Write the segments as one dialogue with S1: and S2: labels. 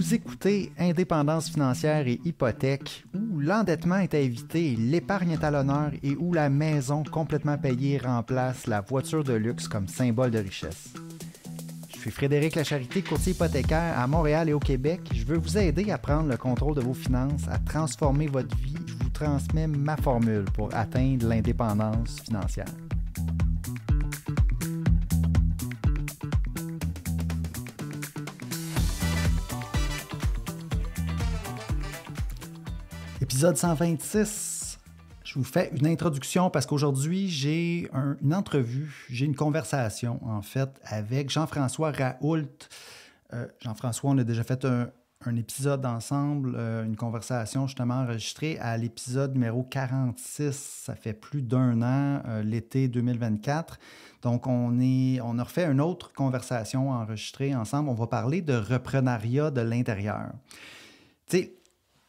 S1: Vous écoutez Indépendance financière et hypothèque, où l'endettement est à éviter, l'épargne est à l'honneur et où la maison complètement payée remplace la voiture de luxe comme symbole de richesse. Je suis Frédéric Lacharité, courtier hypothécaire à Montréal et au Québec. Je veux vous aider à prendre le contrôle de vos finances, à transformer votre vie. Je vous transmets ma formule pour atteindre l'indépendance financière. Épisode 126, je vous fais une introduction parce qu'aujourd'hui, j'ai une entrevue, j'ai une conversation, en fait, avec Jean-François Raoult. Jean-François, on a déjà fait un épisode ensemble, une conversation justement enregistrée à l'épisode numéro 46. Ça fait plus d'1 an, l'été 2024. Donc, on a refait une autre conversation enregistrée ensemble. On va parler de reprenariat de l'intérieur. Tu sais,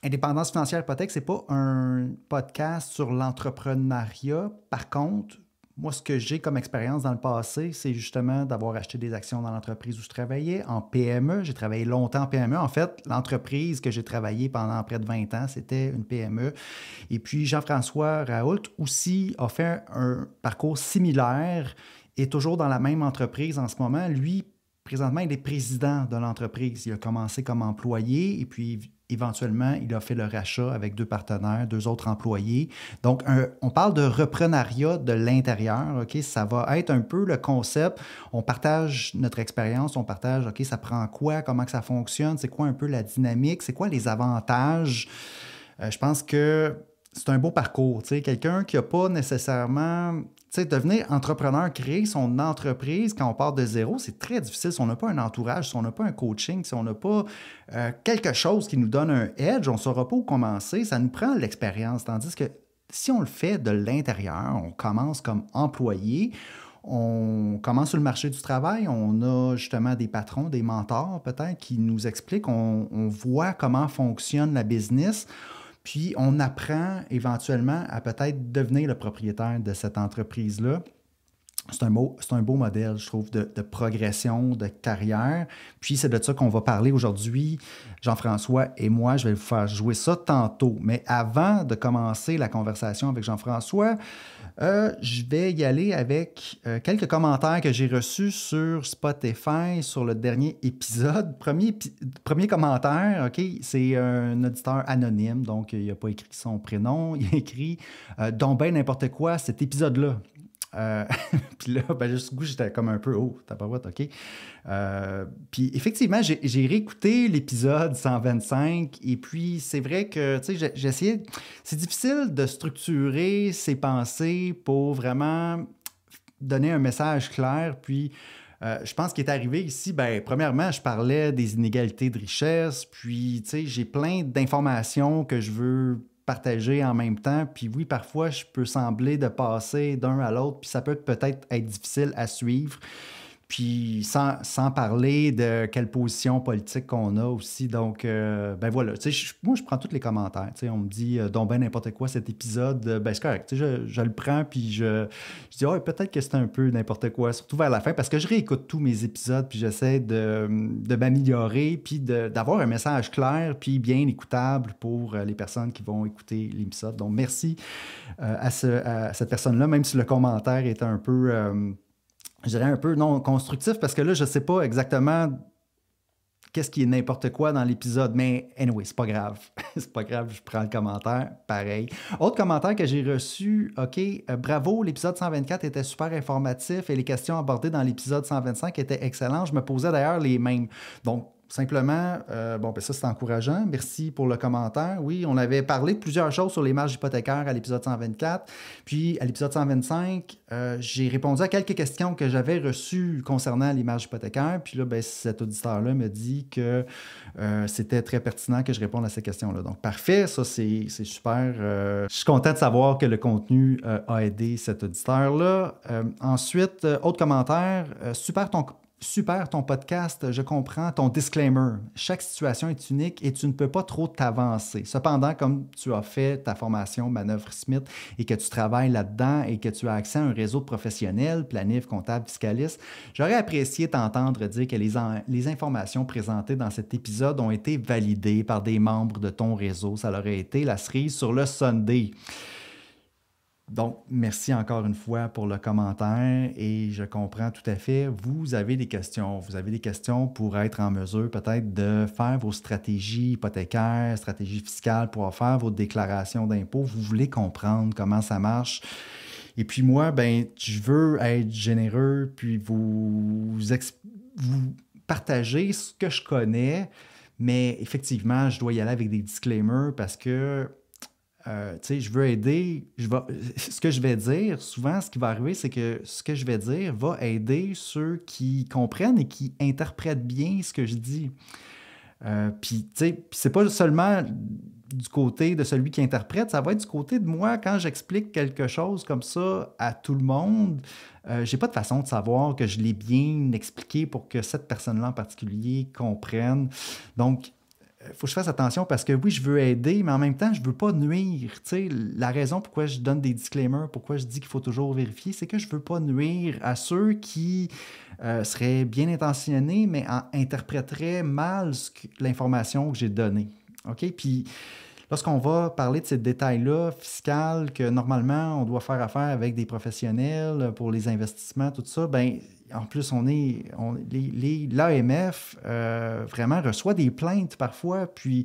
S1: Indépendance financière hypothèque, ce n'est pas un podcast sur l'entrepreneuriat. Par contre, moi, ce que j'ai comme expérience dans le passé, c'est justement d'avoir acheté des actions dans l'entreprise où je travaillais, en PME. J'ai travaillé longtemps en PME. En fait, l'entreprise que j'ai travaillé pendant près de 20 ans, c'était une PME. Et puis, Jean-François Raoult aussi a fait un parcours similaire et toujours dans la même entreprise en ce moment. Lui, présentement, il est président de l'entreprise. Il a commencé comme employé et puis éventuellement, il a fait le rachat avec 2 partenaires, 2 autres employés. Donc, on parle de reprenariat de l'intérieur. OK? Ça va être un peu le concept. On partage notre expérience, on partage, OK, ça prend quoi, comment que ça fonctionne, c'est quoi un peu la dynamique, c'est quoi les avantages. Je pense que c'est un beau parcours. Quelqu'un qui n'a pas nécessairement... devenir entrepreneur, créer son entreprise quand on part de zéro, c'est très difficile. Si on n'a pas un entourage, si on n'a pas un coaching, si on n'a pas quelque chose qui nous donne un edge, on ne saura pas où commencer. Ça nous prend l'expérience. Tandis que si on le fait de l'intérieur, on commence comme employé, on commence sur le marché du travail, on a justement des patrons, des mentors peut-être qui nous expliquent, on voit comment fonctionne la business. Puis, on apprend éventuellement à peut-être devenir le propriétaire de cette entreprise-là. C'est un beau modèle, je trouve, de progression, de carrière. Puis, c'est de ça qu'on va parler aujourd'hui, Jean-François et moi. Je vais vous faire jouer ça tantôt. Mais avant de commencer la conversation avec Jean-François, je vais y aller avec quelques commentaires que j'ai reçus sur Spotify sur le dernier épisode. Premier commentaire, OK, c'est un auditeur anonyme, donc il n'a pas écrit son prénom. Il a écrit « donc ben n'importe quoi, cet épisode-là ». Puis là, juste goût, j'étais comme un peu « oh, tabarouette, OK ». Puis effectivement, j'ai réécouté l'épisode 125 et puis c'est vrai que, tu sais, j'ai essayé... C'est difficile de structurer ses pensées pour vraiment donner un message clair, puis... je pense qu'il est arrivé ici, premièrement, je parlais des inégalités de richesse, puis, tu sais, j'ai plein d'informations que je veux partager en même temps, puis oui, parfois, je peux sembler de passer d'un à l'autre, puis ça peut peut-être être difficile à suivre, puis sans parler de quelle position politique qu'on a aussi. Donc, voilà, tu sais, moi, je prends tous les commentaires. Tu sais, on me dit donc ben n'importe quoi cet épisode, c'est correct. Tu sais, je le prends, puis je dis peut-être que c'est un peu n'importe quoi, surtout vers la fin, parce que je réécoute tous mes épisodes, puis j'essaie de m'améliorer, puis d'avoir un message clair, puis bien écoutable pour les personnes qui vont écouter l'épisode. Donc, merci à cette personne-là, même si le commentaire est un peu... je dirais un peu non constructif parce que là, je ne sais pas exactement qu'est-ce qui est n'importe quoi dans l'épisode. Mais anyway, c'est pas grave. C'est pas grave, je prends le commentaire, pareil. Autre commentaire que j'ai reçu, OK, bravo, l'épisode 124 était super informatif et les questions abordées dans l'épisode 125 étaient excellentes. Je me posais d'ailleurs les mêmes. Donc, simplement, ça c'est encourageant. Merci pour le commentaire. Oui, on avait parlé de plusieurs choses sur les marges hypothécaires à l'épisode 124. Puis, à l'épisode 125, j'ai répondu à quelques questions que j'avais reçues concernant les marges hypothécaires. Puis là, cet auditeur-là me dit que c'était très pertinent que je réponde à ces questions-là. Donc, parfait. Ça, c'est super. Je suis content de savoir que le contenu a aidé cet auditeur-là. Ensuite, autre commentaire. Super super ton podcast, je comprends ton disclaimer. Chaque situation est unique et tu ne peux pas trop t'avancer. Cependant, comme tu as fait ta formation Manœuvre Smith et que tu travailles là-dedans et que tu as accès à un réseau de professionnels, planif, comptable, fiscaliste, j'aurais apprécié t'entendre dire que les informations présentées dans cet épisode ont été validées par des membres de ton réseau. Ça aurait été la cerise sur le Sunday. Donc, merci encore une fois pour le commentaire et je comprends tout à fait. Vous avez des questions. Vous avez des questions pour être en mesure peut-être de faire vos stratégies hypothécaires, stratégies fiscales, pour faire vos déclarations d'impôts. Vous voulez comprendre comment ça marche. Et puis moi, ben, je veux être généreux puis vous partager ce que je connais, mais effectivement, je dois y aller avec des disclaimers parce que je veux aider. Ce que je vais dire, souvent, ce qui va arriver, c'est que ce que je vais dire va aider ceux qui comprennent et qui interprètent bien ce que je dis. Puis, c'est pas seulement du côté de celui qui interprète, ça va être du côté de moi quand j'explique quelque chose comme ça à tout le monde. J'ai pas de façon de savoir que je l'ai bien expliqué pour que cette personne-là en particulier comprenne. Donc, il faut que je fasse attention parce que oui, je veux aider, mais en même temps, je ne veux pas nuire. La raison pourquoi je donne des disclaimers, pourquoi je dis qu'il faut toujours vérifier, c'est que je ne veux pas nuire à ceux qui seraient bien intentionnés, mais interpréteraient mal l'information que j'ai donnée. OK? Puis, lorsqu'on va parler de ces détails-là, fiscaux, que normalement, on doit faire affaire avec des professionnels pour les investissements, tout ça, bien, en plus, l'AMF vraiment reçoit des plaintes parfois. Puis,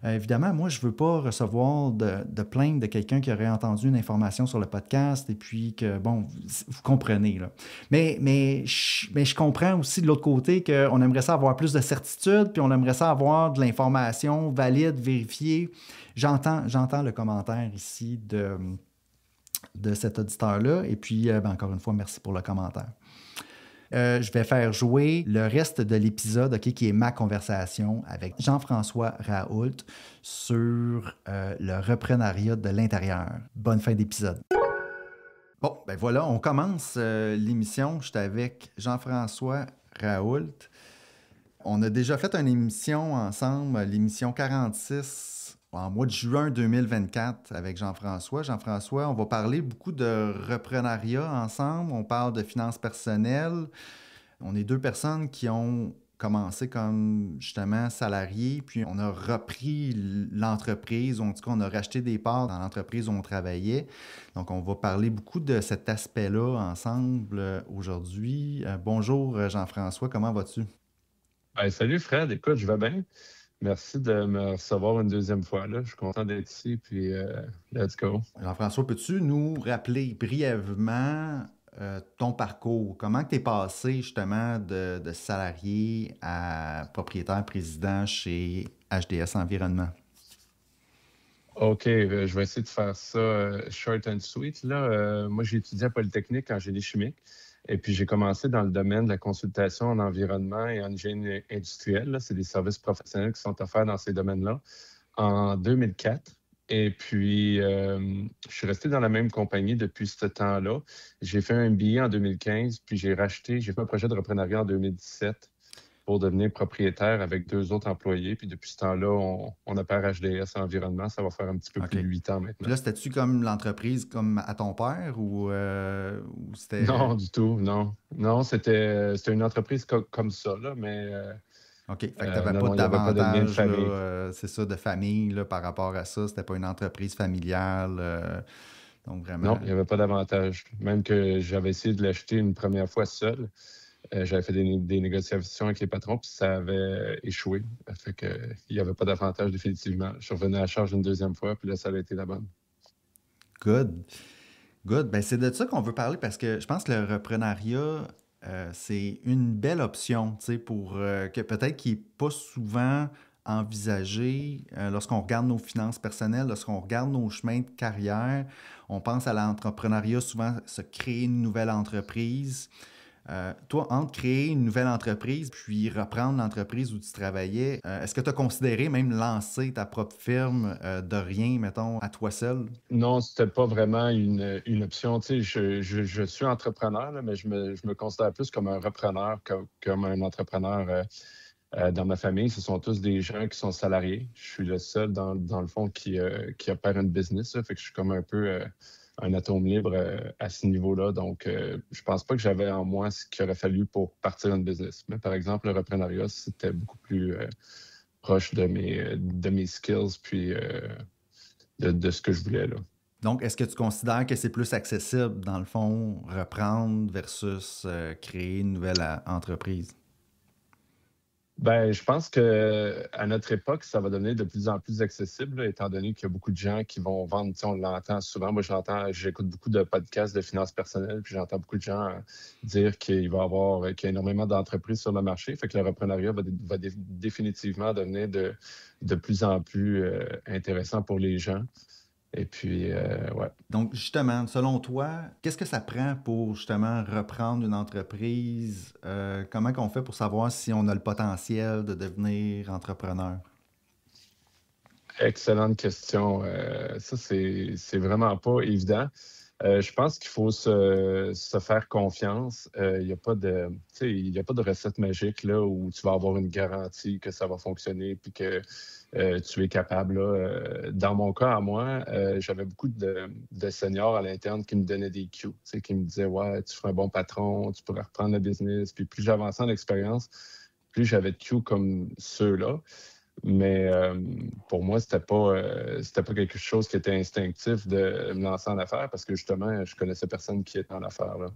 S1: évidemment, moi, je ne veux pas recevoir de plainte de quelqu'un qui aurait entendu une information sur le podcast et puis que, bon, vous comprenez, là. Mais je comprends aussi de l'autre côté qu'on aimerait ça avoir plus de certitude, puis on aimerait ça avoir de l'information valide, vérifiée. J'entends le commentaire ici de cet auditeur-là. Et puis, encore une fois, merci pour le commentaire. Je vais faire jouer le reste de l'épisode, OK, qui est ma conversation avec Jean-François Raoult sur le reprenariat de l'intérieur. Bonne fin d'épisode. Bon, ben voilà, on commence l'émission. J'étais avec Jean-François Raoult. On a déjà fait une émission ensemble, l'émission 46, en mois de juin 2024 avec Jean-François. Jean-François, on va parler beaucoup de reprenariat ensemble. On parle de finances personnelles. On est deux personnes qui ont commencé comme justement salariés, puis on a repris l'entreprise, en tout cas on a racheté des parts dans l'entreprise où on travaillait. Donc on va parler beaucoup de cet aspect-là ensemble aujourd'hui. Bonjour Jean-François, comment vas-tu?
S2: Salut Fred, écoute, je vais bien. Merci de me recevoir une deuxième fois. Là. Je suis content d'être ici, puis let's go.
S1: Jean-François, peux-tu nous rappeler brièvement ton parcours? Comment tu es passé justement de salarié à propriétaire président chez HDS Environnement?
S2: OK, je vais essayer de faire ça short and sweet. Là. Moi, j'ai étudié à Polytechnique en génie chimique. Et puis, j'ai commencé dans le domaine de la consultation en environnement et en hygiène industrielle. C'est des services professionnels qui sont offerts dans ces domaines-là en 2004. Et puis, je suis resté dans la même compagnie depuis ce temps-là. J'ai fait un MBA en 2015, puis j'ai fait un projet de reprenariat en 2017 pour devenir propriétaire avec 2 autres employés. Puis depuis ce temps-là, on opère HDS Environnement. Ça va faire un petit peu plus de 8 ans maintenant.
S1: Puis là, c'était-tu comme l'entreprise comme à ton père ou c'était...
S2: Non, du tout, non. Non, c'était une entreprise comme ça, là, mais...
S1: OK, fait que tu n'avais pas d'avantage, c'est ça, de famille là, par rapport à ça. C'était pas une entreprise familiale. Donc vraiment...
S2: Non, il n'y avait pas d'avantage. Même que j'avais essayé de l'acheter une première fois seul. J'avais fait des négociations avec les patrons, puis ça avait échoué. Fait que, il n'y avait pas d'avantage définitivement. Je suis revenu à la charge une deuxième fois, puis là, ça avait été la bonne.
S1: Good. Good. Ben, c'est de ça qu'on veut parler parce que je pense que le reprenariat, c'est une belle option, tu sais, pour que peut-être qui n'est pas souvent envisagé lorsqu'on regarde nos finances personnelles, lorsqu'on regarde nos chemins de carrière. On pense à l'entrepreneuriat, souvent se créer une nouvelle entreprise. Toi, entre créer une nouvelle entreprise puis reprendre l'entreprise où tu travaillais, est-ce que tu as considéré même lancer ta propre firme de rien, mettons, à toi seul?
S2: Non, c'était pas vraiment une option. Tu sais, je suis entrepreneur, là, mais je me considère plus comme un repreneur, comme un entrepreneur dans ma famille. Ce sont tous des gens qui sont salariés. Je suis le seul, dans le fond, qui opère une business. Là. Fait que je suis comme un peu un atome libre à ce niveau-là. Donc, je pense pas que j'avais en moi ce qu'il aurait fallu pour partir une business. Mais par exemple, le reprenariat, c'était beaucoup plus proche de mes skills puis de ce que je voulais là.
S1: Donc, est-ce que tu considères que c'est plus accessible, dans le fond, reprendre versus créer une nouvelle entreprise?
S2: Ben, je pense que à notre époque, ça va devenir de plus en plus accessible, là, étant donné qu'il y a beaucoup de gens qui vont vendre. Tu sais, on l'entend souvent. Moi, j'écoute beaucoup de podcasts de finances personnelles, puis j'entends beaucoup de gens dire qu'il y a énormément d'entreprises sur le marché. Fait que le reprenariat va définitivement devenir de plus en plus intéressant pour les gens. Et puis, ouais.
S1: Donc, justement, selon toi, qu'est-ce que ça prend pour justement reprendre une entreprise? Comment qu'on fait pour savoir si on a le potentiel de devenir entrepreneur?
S2: Excellente question. Ça, c'est vraiment pas évident. Je pense qu'il faut se faire confiance. Il n'y a pas de, tu sais, il y a pas de recette magique là, où tu vas avoir une garantie que ça va fonctionner puis que tu es capable. Là. Dans mon cas, à moi, j'avais beaucoup de seniors à l'interne qui me donnaient des cues, tu sais, qui me disaient ouais, tu feras un bon patron, tu pourrais reprendre le business. Puis plus j'avançais en expérience, plus j'avais de cues comme ceux-là. Mais pour moi, c'était pas quelque chose qui était instinctif de me lancer en affaires parce que justement, je connaissais personne qui était en affaires. Là.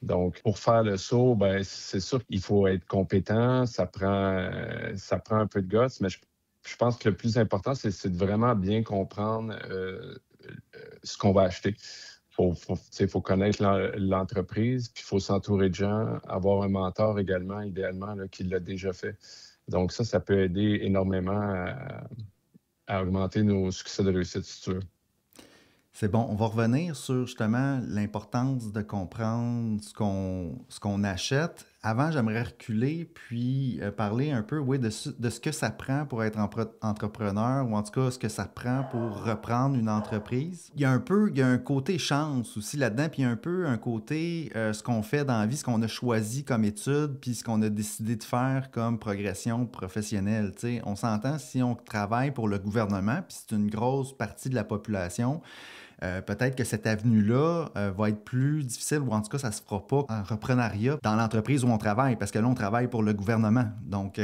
S2: Donc, pour faire le saut, ben, c'est sûr qu'il faut être compétent, ça prend un peu de guts, mais je pense que le plus important, c'est de vraiment bien comprendre ce qu'on va acheter. Faut connaître l'entreprise, puis il faut s'entourer de gens, avoir un mentor également, idéalement, là, qui l'a déjà fait. Donc ça peut aider énormément à augmenter nos succès de réussite, si tu veux.
S1: C'est bon. On va revenir sur justement l'importance de comprendre ce qu'on achète. Avant, j'aimerais reculer puis parler un peu, oui, de ce que ça prend pour être entrepreneur ou en tout cas ce que ça prend pour reprendre une entreprise. Il y a un côté chance aussi là-dedans, puis il y a un peu un côté ce qu'on fait dans la vie, ce qu'on a choisi comme étude, puis ce qu'on a décidé de faire comme progression professionnelle. Tu sais, on s'entend si on travaille pour le gouvernement, puis c'est une grosse partie de la population. Peut-être que cette avenue-là va être plus difficile ou en tout cas, ça ne se fera pas en reprenariat dans l'entreprise où on travaille parce que là, on travaille pour le gouvernement. Donc,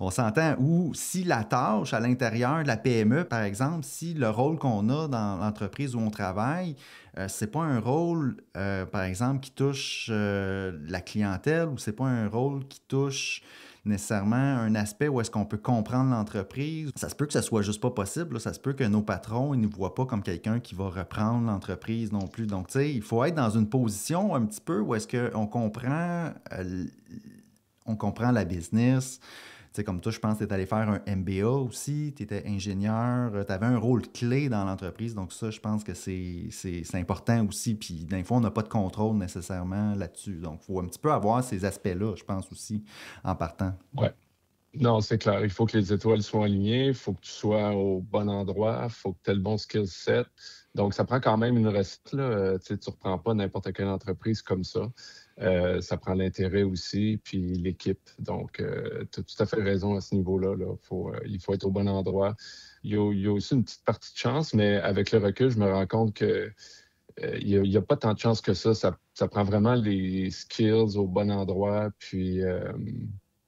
S1: on s'entend. Ou si la tâche à l'intérieur de la PME, par exemple, si le rôle qu'on a dans l'entreprise où on travaille, c'est pas un rôle, par exemple, qui touche la clientèle ou c'est pas un rôle qui touche nécessairement un aspect où est-ce qu'on peut comprendre l'entreprise. Ça se peut que ça soit juste pas possible. Là. Ça se peut que nos patrons ils ne nous voient pas comme quelqu'un qui va reprendre l'entreprise non plus. Donc, tu sais, il faut être dans une position un petit peu où est-ce on comprend la business. Tu sais, comme toi, je pense que tu es allé faire un MBA aussi, tu étais ingénieur, tu avais un rôle clé dans l'entreprise. Donc ça, je pense que c'est important aussi. Puis des fois, on n'a pas de contrôle nécessairement là-dessus. Donc, il faut un petit peu avoir ces aspects-là, je pense aussi, en partant.
S2: Ouais. Non, c'est clair. Il faut que les étoiles soient alignées, il faut que tu sois au bon endroit, il faut que tu aies le bon skill set. Donc, ça prend quand même une recette. Là. Tu sais, tu ne reprends pas n'importe quelle entreprise comme ça. Ça prend l'intérêt aussi, puis l'équipe. Donc, tu as tout à fait raison à ce niveau-là. Là. Il faut être au bon endroit. Il y a aussi une petite partie de chance, mais avec le recul, je me rends compte que il n'y a pas tant de chance que ça. Ça prend vraiment les skills au bon endroit, puis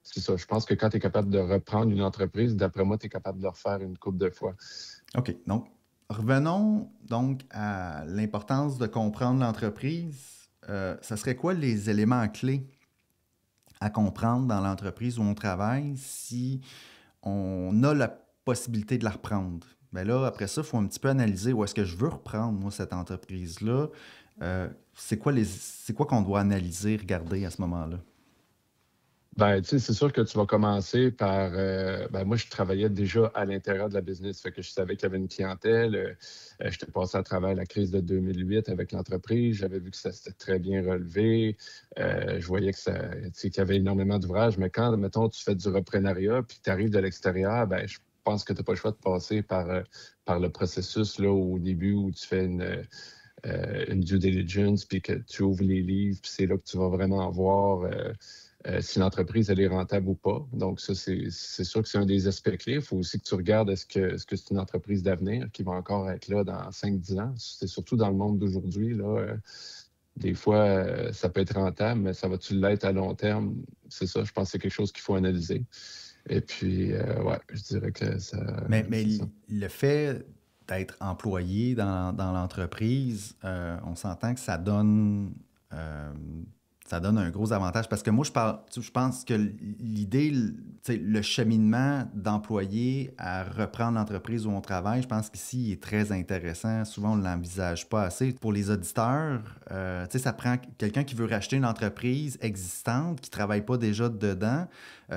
S2: c'est ça. Je pense que quand tu es capable de reprendre une entreprise, d'après moi, tu es capable de le refaire une couple de fois.
S1: OK. Donc, revenons donc à l'importance de comprendre l'entreprise. Ça serait quoi les éléments clés à comprendre dans l'entreprise où on travaille si on a la possibilité de la reprendre? Bien là, après ça, il faut un petit peu analyser où est-ce que je veux reprendre, moi, cette entreprise-là. C'est quoi qu'on doit analyser, regarder à ce moment-là?
S2: Ben, tu sais, c'est sûr que tu vas commencer par. Ben, moi, je travaillais déjà à l'intérieur de la business. Fait que je savais qu'il y avait une clientèle. J'étais passé à travers la crise de 2008 avec l'entreprise. J'avais vu que ça s'était très bien relevé. Je voyais que ça, tu sais, qu'il y avait énormément d'ouvrages. Mais quand, mettons, tu fais du reprenariat puis que tu arrives de l'extérieur, ben, je pense que tu n'as pas le choix de passer par le processus là, au début où tu fais une due diligence, puis que tu ouvres les livres, puis c'est là que tu vas vraiment voir si l'entreprise elle est rentable ou pas. Donc, ça, c'est sûr que c'est un des aspects clés. Il faut aussi que tu regardes est-ce que c'est une entreprise d'avenir qui va encore être là dans 5-10 ans. C'est surtout dans le monde d'aujourd'hui. Là, des fois, ça peut être rentable, mais ça va-tu l'être à long terme? C'est ça, je pense que c'est quelque chose qu'il faut analyser. Et puis, ouais, je dirais que ça.
S1: Mais
S2: C'est ça.
S1: le fait d'être employé dans l'entreprise, on s'entend que euh, ça donne un gros avantage. Parce que moi, je pense que l'idée, tu sais, le cheminement d'employé à reprendre l'entreprise où on travaille, je pense qu'ici, il est très intéressant. Souvent, on ne l'envisage pas assez. Pour les auditeurs, tu sais, ça prend quelqu'un qui veut racheter une entreprise existante, qui ne travaille pas déjà dedans.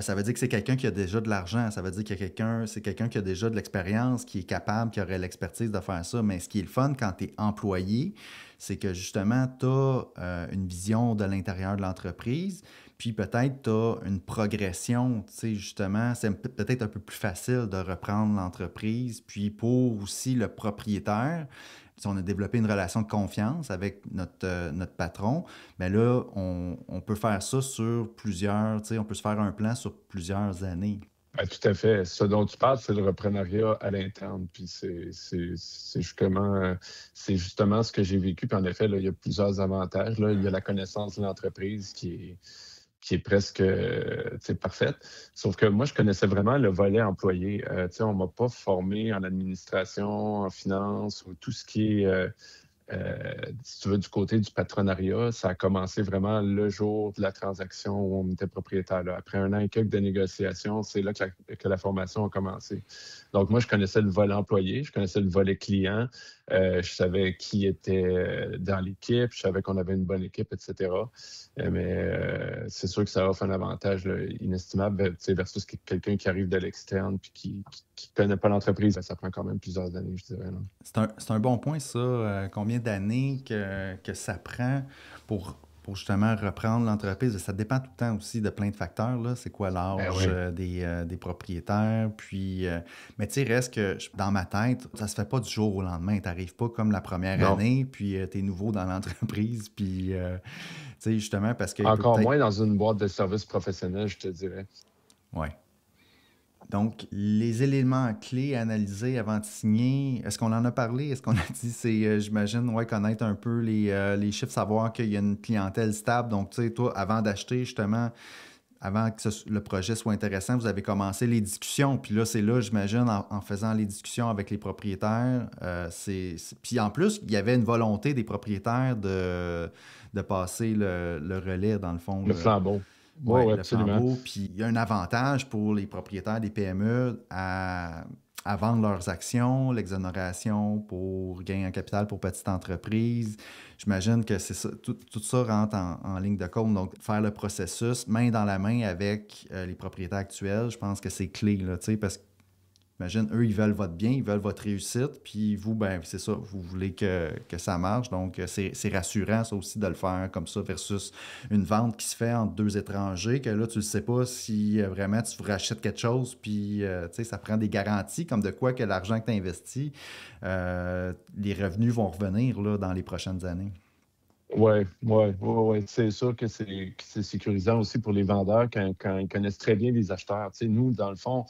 S1: Ça veut dire que c'est quelqu'un qui a déjà de l'argent. Ça veut dire que c'est quelqu'un qui a déjà de l'expérience, qui est capable, qui aurait l'expertise de faire ça. Mais ce qui est le fun quand tu es employé, c'est que justement, tu as une vision de l'intérieur de l'entreprise, puis peut-être tu as une progression. Tu sais, justement, c'est peut-être un peu plus facile de reprendre l'entreprise. Puis pour aussi le propriétaire, si on a développé une relation de confiance avec notre patron, bien là, on peut faire ça sur plusieurs, tu sais, on peut se faire un plan sur plusieurs années.
S2: Ben, tout à fait. Ce dont tu parles, c'est le reprenariat à l'interne. Puis c'est justement ce que j'ai vécu. Puis en effet, là, il y a plusieurs avantages. Là. Il y a la connaissance de l'entreprise qui est presque tu sais, parfaite. Sauf que moi, je connaissais vraiment le volet employé. Tu sais, on ne m'a pas formé en administration, en finance ou tout ce qui est si tu veux, du côté du patronariat, ça a commencé vraiment le jour de la transaction où on était propriétaire. Là. Après un an et quelques de négociations, c'est là que la formation a commencé. Donc, moi, je connaissais le volet employé, je connaissais le volet client, je savais qui était dans l'équipe, je savais qu'on avait une bonne équipe, etc. Mais c'est sûr que ça offre un avantage là, inestimable versus quelqu'un qui arrive de l'externe puis qui ne connaît pas l'entreprise. Ça prend quand même plusieurs années, je dirais. Là.
S1: C'est un bon point, ça. Combien d'années que ça prend pour justement reprendre l'entreprise? Ça dépend tout le temps aussi de plein de facteurs, là. C'est quoi
S2: Ben
S1: l'âge
S2: oui.
S1: des propriétaires? Puis, mais tu sais, reste que dans ma tête, ça se fait pas du jour au lendemain. Tu n'arrives pas comme la première
S2: Non.
S1: année, puis tu es nouveau dans l'entreprise. Puis, tu sais, justement, parce qu'il peut
S2: Encore
S1: peut-être.
S2: moins dans une boîte de services professionnels, je te dirais.
S1: Ouais. Donc, les éléments clés à analyser avant de signer, est-ce qu'on en a parlé? Est-ce qu'on a dit, j'imagine, ouais, connaître un peu les chiffres, savoir qu'il y a une clientèle stable. Donc, tu sais, toi, avant d'acheter, justement, avant que le projet soit intéressant, vous avez commencé les discussions. Puis là, c'est là, j'imagine, en faisant les discussions avec les propriétaires. Puis en plus, il y avait une volonté des propriétaires de passer le relais, dans le fond.
S2: Le flambeau. Oui,
S1: Oui,
S2: oui,
S1: le
S2: absolument.
S1: flambeau. Puis il y a un avantage pour les propriétaires des PME à vendre leurs actions, l'exonération pour gain en capital pour petite entreprise. J'imagine que c'est ça, tout ça rentre en ligne de compte. Donc, faire le processus main dans la main avec les propriétaires actuels, je pense que c'est clé, là, tu sais, parce que imagine, eux, ils veulent votre bien, ils veulent votre réussite, puis vous, ben c'est ça, vous voulez que ça marche. Donc, c'est rassurant, ça aussi, de le faire comme ça versus une vente qui se fait entre deux étrangers, que là, tu ne sais pas si vraiment tu rachètes quelque chose, puis, tu sais, ça prend des garanties, comme de quoi que l'argent que tu as investi, les revenus vont revenir, là, dans les prochaines années.
S2: Oui, oui, oui, oui. C'est sûr que c'est sécurisant aussi pour les vendeurs quand ils connaissent très bien les acheteurs. Tu sais, nous, dans le fond,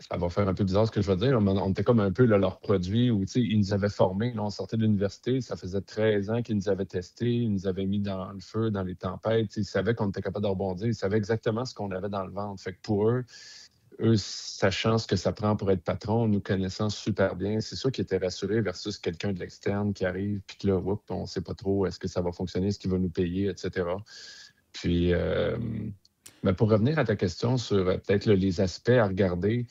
S2: ça va faire un peu bizarre ce que je veux dire. On était comme un peu là, leur produit où ils nous avaient formés. Là, on sortait de l'université, ça faisait 13 ans qu'ils nous avaient testés, ils nous avaient mis dans le feu, dans les tempêtes. Ils savaient qu'on était capable de rebondir, ils savaient exactement ce qu'on avait dans le ventre. Fait que pour eux, sachant ce que ça prend pour être patron, nous connaissant super bien, c'est sûr qu'ils étaient rassurés versus quelqu'un de l'externe qui arrive, puis que là, on ne sait pas trop est-ce que ça va fonctionner, est-ce qu'il va nous payer, etc. Puis, mais pour revenir à ta question sur peut-être là, les aspects à regarder,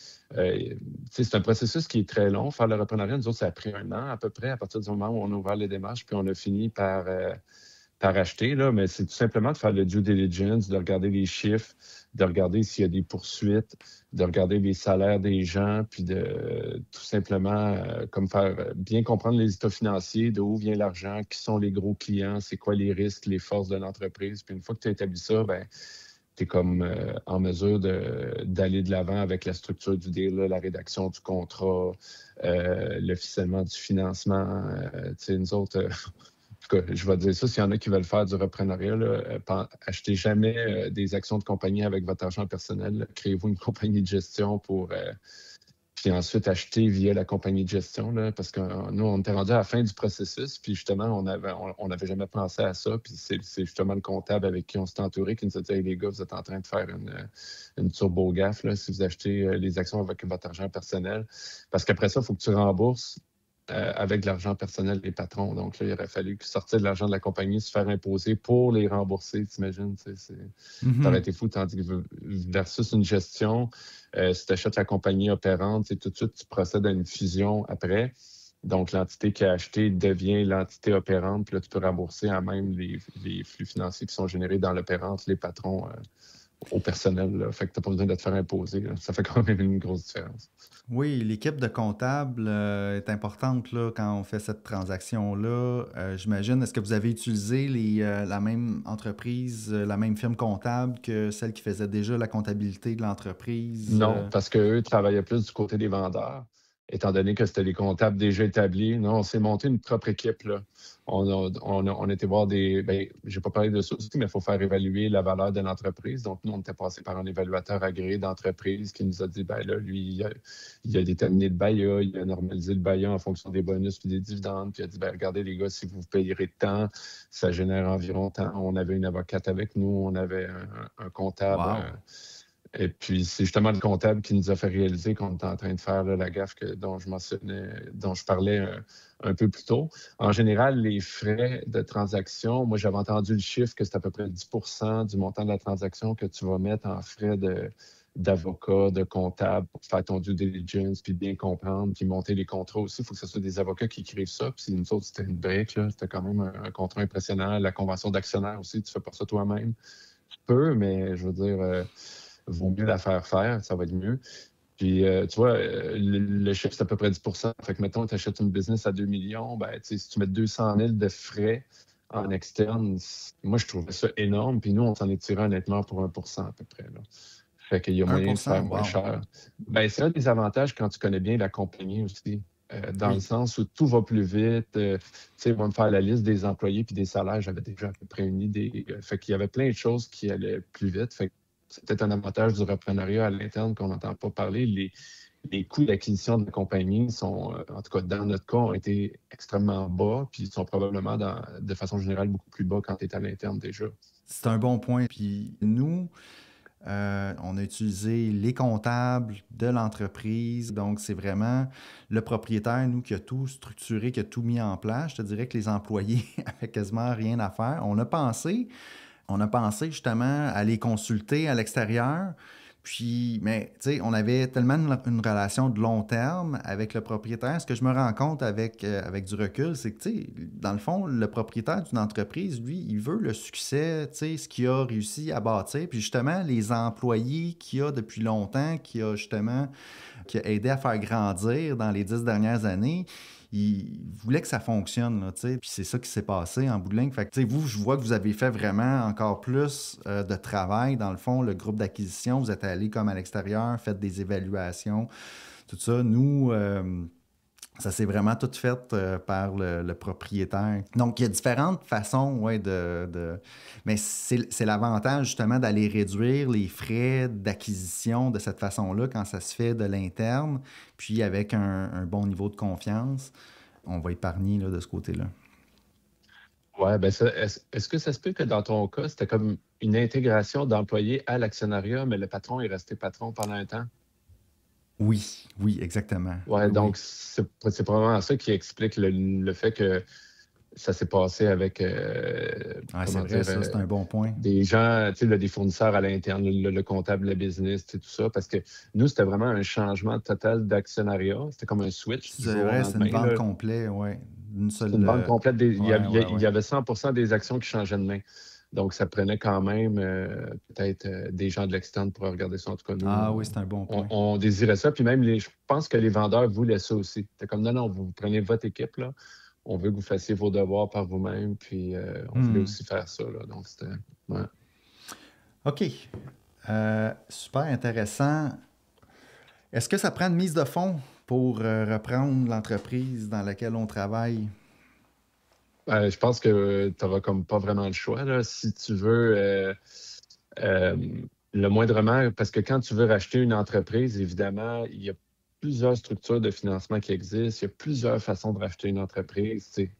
S2: c'est un processus qui est très long. Faire le reprenariat, nous autres, ça a pris un an à peu près à partir du moment où on a ouvert les démarches, puis on a fini par par acheter, là, mais c'est tout simplement de faire le due diligence, de regarder les chiffres, de regarder s'il y a des poursuites, de regarder les salaires des gens, puis de tout simplement comme faire bien comprendre les états financiers, d'où vient l'argent, qui sont les gros clients, c'est quoi les risques, les forces de l'entreprise. Puis une fois que tu as établi ça, ben tu es comme en mesure d'aller de l'avant avec la structure du deal, là, la rédaction du contrat, l'officiellement du financement. Tu sais, nous autres, en tout cas, je vais dire ça, s'il y en a qui veulent faire du reprenariat, là, achetez jamais des actions de compagnie avec votre argent personnel. Là. Créez-vous une compagnie de gestion puis ensuite acheter via la compagnie de gestion, là, parce que nous, on était rendu à la fin du processus, puis justement, on n'avait jamais pensé à ça, puis c'est justement le comptable avec qui on s'est entouré qui nous a dit hey, les gars, vous êtes en train de faire une turbo-gaffe là, si vous achetez les actions avec votre argent personnel, parce qu'après ça, il faut que tu rembourses avec de l'argent personnel des patrons. Donc là, il aurait fallu sortir de l'argent de la compagnie, se faire imposer pour les rembourser, t'imagines? Ça aurait été fou, tandis que versus une gestion, si tu achètes la compagnie opérante, tout de suite, tu procèdes à une fusion après. Donc, l'entité qui a acheté devient l'entité opérante, puis là, tu peux rembourser à même les flux financiers qui sont générés dans l'opérante, les patrons au personnel. Là. Fait que tu n'as pas besoin de te faire imposer. Là. Ça fait quand même une grosse différence.
S1: Oui, l'équipe de comptables est importante là, quand on fait cette transaction-là. J'imagine, est-ce que vous avez utilisé la même entreprise, la même firme comptable que celle qui faisait déjà la comptabilité de l'entreprise?
S2: Non, parce qu'eux travaillaient plus du côté des vendeurs, étant donné que c'était des comptables déjà établis. Non, on s'est monté une propre équipe. Là. On était voir des. Ben, je n'ai pas parlé de ça aussi, mais il faut faire évaluer la valeur de l'entreprise. Donc, nous, on était passé par un évaluateur agréé d'entreprise qui nous a dit ben là, lui, il a déterminé le BAYA, il a normalisé le BAYA en fonction des bonus et des dividendes. Puis il a dit ben, regardez, les gars, si vous payerez de temps, ça génère environ tant. On avait une avocate avec nous, on avait un comptable.
S1: Wow.
S2: Et puis, c'est justement le comptable qui nous a fait réaliser qu'on était en train de faire là, la gaffe dont je mentionnais, dont je parlais un peu plus tôt. En général, les frais de transaction, moi, j'avais entendu le chiffre que c'est à peu près 10 du montant de la transaction que tu vas mettre en frais d'avocat, de comptable pour faire ton due diligence, puis bien comprendre, puis monter les contrats aussi. Il faut que ce soit des avocats qui écrivent ça. Puis nous autres, c'était une brique, là. C'était quand même un contrat impressionnant. La convention d'actionnaire aussi, tu fais pas ça toi-même. Tu peux, mais je veux dire... vaut mieux la faire, ça va être mieux. Puis, tu vois, le chiffre, c'est à peu près 10 Fait que, mettons, tu achètes une business à 2 millions, ben, si tu mets 200 000 de frais en externe, moi, je trouvais ça énorme. Puis nous, on s'en est tiré honnêtement pour 1 à peu près. Là. Fait qu'il y a moyen de faire moins cher. Ben, c'est un des avantages quand tu connais bien la compagnie aussi. Dans le sens où tout va plus vite. Tu sais, on va me faire la liste des employés puis des salaires. J'avais déjà à peu près une idée. Fait qu'il y avait plein de choses qui allaient plus vite. Fait que c'est peut-être un avantage du reprenariat à l'interne qu'on n'entend pas parler. Les coûts d'acquisition de la compagnie sont, en tout cas dans notre cas, ont été extrêmement bas, puis sont probablement de façon générale beaucoup plus bas quand tu es à l'interne déjà.
S1: C'est un bon point. Puis nous, on a utilisé les comptables de l'entreprise. Donc, c'est vraiment le propriétaire, nous, qui a tout structuré, qui a tout mis en place. Je te dirais que les employés n'avaient quasiment rien à faire. On a pensé justement à les consulter à l'extérieur. Puis, mais tu sais, on avait tellement une relation de long terme avec le propriétaire. Ce que je me rends compte avec du recul, c'est que, tu sais, dans le fond, le propriétaire d'une entreprise, lui, il veut le succès, tu sais, ce qu'il a réussi à bâtir. Puis justement, les employés qu'il a depuis longtemps, qui a aidé à faire grandir dans les 10 dernières années, il voulait que ça fonctionne, là, puis c'est ça qui s'est passé en bout de ligne. Fait que, vous, je vois que vous avez fait vraiment encore plus de travail. Dans le fond, le groupe d'acquisition, vous êtes allé comme à l'extérieur, faites des évaluations, tout ça. Nous, ça s'est vraiment tout fait par le propriétaire. Donc, il y a différentes façons, mais c'est l'avantage, justement, d'aller réduire les frais d'acquisition de cette façon-là quand ça se fait de l'interne, puis avec un bon niveau de confiance. On va épargner là, de ce côté-là.
S2: Oui, bien, est-ce que ça se peut que dans ton cas, c'était comme une intégration d'employés à l'actionnariat, mais le patron est resté patron pendant un temps?
S1: Oui, exactement.
S2: Ouais, donc c'est probablement ça qui explique le fait que ça s'est passé avec
S1: c'est vrai, ça, c'est un bon point.
S2: des gens, tu sais, des fournisseurs à l'interne, le comptable, le business, tout ça, parce que nous, c'était vraiment un changement total d'actionnariat. C'était comme un switch.
S1: C'est vrai, c'est une vente complète, oui. d'une
S2: C'est
S1: seule...
S2: une banque complète.
S1: Ouais, ouais,
S2: Il
S1: ouais.
S2: y avait 100% des actions qui changeaient de main. Donc, ça prenait quand même peut-être des gens de l'externe pour regarder ça. En tout cas, nous,
S1: Ah oui, c'est un bon point.
S2: on désirait ça. Puis même, je pense que les vendeurs voulaient ça aussi. C'était comme, non, non, vous prenez votre équipe, là. On veut que vous fassiez vos devoirs par vous-même. Puis, on voulait
S1: Hmm.
S2: aussi faire ça, là. Donc, c'était... Ouais.
S1: OK. Super intéressant. Est-ce que ça prend une mise de fonds pour reprendre l'entreprise dans laquelle on travaille?
S2: Je pense que tu n'auras comme pas vraiment le choix, là. Si tu veux... Euh, le moindrement, parce que quand tu veux racheter une entreprise, évidemment, il y a plusieurs structures de financement qui existent, il y a plusieurs façons de racheter une entreprise. Tu sais.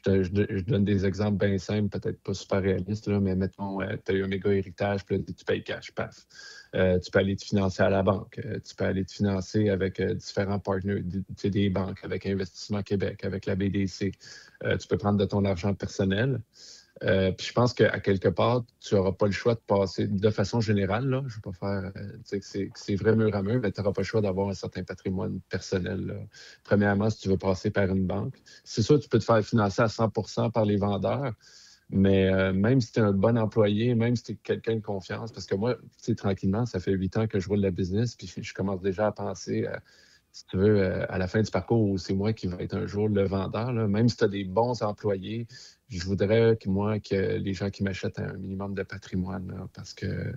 S2: Je donne des exemples bien simples, peut-être pas super réalistes, là, mais mettons, tu as eu un méga héritage, puis là, tu payes cash, paf. Tu peux aller te financer à la banque, tu peux aller te financer avec différents partenaires, tu sais, des banques, avec Investissement Québec, avec la BDC. Tu peux prendre de ton argent personnel. Puis je pense qu'à quelque part, tu n'auras pas le choix de passer, de façon générale, là, je ne veux pas faire, tu sais, que c'est vrai mur à mur, mais tu n'auras pas le choix d'avoir un certain patrimoine personnel, là. Premièrement, si tu veux passer par une banque. C'est sûr, tu peux te faire financer à 100% par les vendeurs, mais même si tu es un bon employé, même si tu es quelqu'un de confiance, parce que moi, tu sais, tranquillement, ça fait 8 ans que je roule la business, puis je commence déjà à penser, si tu veux, à la fin du parcours, où c'est moi qui vais être un jour le vendeur, là. Même si tu as des bons employés, je voudrais que moi, que les gens qui m'achètent un minimum de patrimoine, là, parce que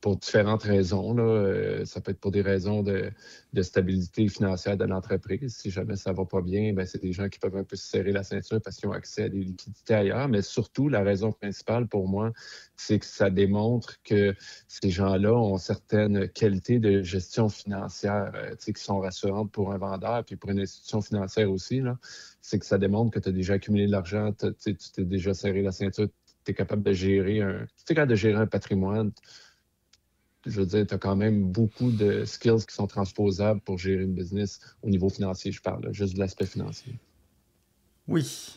S2: pour différentes raisons, là, ça peut être pour des raisons de stabilité financière de l'entreprise. Si jamais ça ne va pas bien, ben, c'est des gens qui peuvent un peu se serrer la ceinture parce qu'ils ont accès à des liquidités ailleurs. Mais surtout, la raison principale pour moi, c'est que ça démontre que ces gens-là ont certaines qualités de gestion financière, tu sais, qui sont rassurantes pour un vendeur, puis pour une institution financière aussi, là. C'est que ça démontre que tu as déjà accumulé de l'argent, tu sais, tu t'es déjà serré la ceinture, tu es capable de gérer tu es capable de gérer un patrimoine. Je veux dire, tu as quand même beaucoup de skills qui sont transposables pour gérer une business au niveau financier, je parle, là, juste de l'aspect financier.
S1: Oui.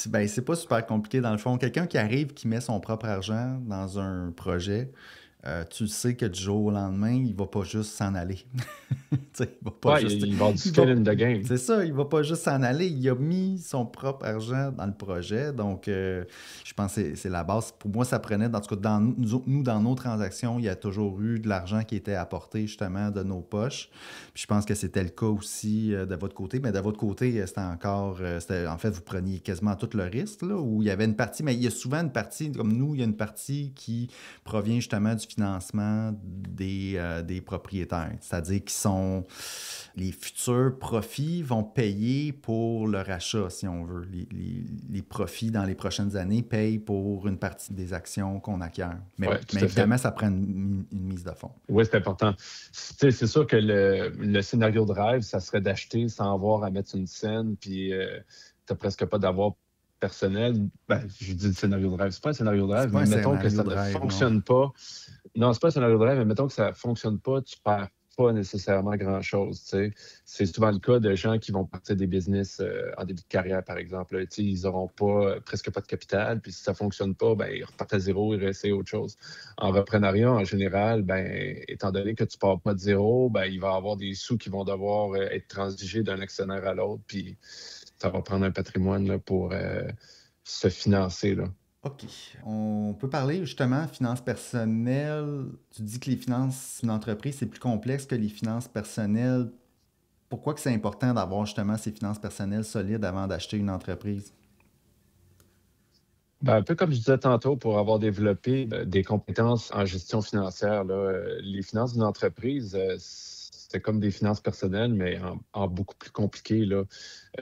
S1: Ben, c'est pas super compliqué dans le fond. Quelqu'un qui arrive, qui met son propre argent dans un projet, tu sais que du jour au lendemain, il va pas juste s'en aller. Tu sais, il va pas
S2: Ouais,
S1: juste.
S2: il va y avoir du
S1: Il
S2: skin
S1: va...
S2: in the game.
S1: C'est ça, il va pas juste s'en aller. Il a mis son propre argent dans le projet. Donc, je pense que c'est la base. Pour moi, ça prenait, en tout cas, dans nos transactions, il y a toujours eu de l'argent qui était apporté justement de nos poches. Puis je pense que c'était le cas aussi de votre côté. Mais de votre côté, c'était encore. En fait, vous preniez quasiment tout le risque, là, où il y avait une partie, mais il y a souvent une partie, comme nous, il y a une partie qui provient justement du financement des propriétaires. C'est-à-dire qu'ils sont les futurs profits vont payer pour leur achat, si on veut. Les profits dans les prochaines années payent pour une partie des actions qu'on acquiert.
S2: Ouais,
S1: Mais
S2: tout à fait.
S1: évidemment, ça prend une mise de fonds.
S2: Oui, c'est important. Tu sais, c'est sûr que le scénario de rêve, ça serait d'acheter sans avoir à mettre une scène, puis tu n'as presque pas d'avoir personnel. Ben, je dis le scénario de rêve. C'est pas un scénario de
S1: C'est
S2: rêve,
S1: pas
S2: mais
S1: un
S2: mettons que
S1: scénario
S2: ça
S1: de
S2: ne
S1: rêve, non.
S2: fonctionne pas. Non, c'est pas un scénario de rêve, mais mettons que ça ne fonctionne pas, tu perds pas nécessairement grand-chose. Tu sais. C'est souvent le cas de gens qui vont partir des business en début de carrière, par exemple. Là. Tu sais, ils n'auront pas, presque pas de capital, puis si ça ne fonctionne pas, ben, ils repartent à zéro, ils essaient autre chose. En reprenariat, en général, ben, étant donné que tu ne pars pas de zéro, ben, il va y avoir des sous qui vont devoir être transigés d'un actionnaire à l'autre, puis ça va prendre un patrimoine là, pour se financer. Là.
S1: OK. On peut parler justement finances personnelles. Tu dis que les finances d'une entreprise, c'est plus complexe que les finances personnelles. Pourquoi que c'est important d'avoir justement ces finances personnelles solides avant d'acheter une entreprise?
S2: Ben, un peu comme je disais tantôt, pour avoir développé des compétences en gestion financière, là, les finances d'une entreprise, c'est comme des finances personnelles, mais en beaucoup plus compliqué. Là.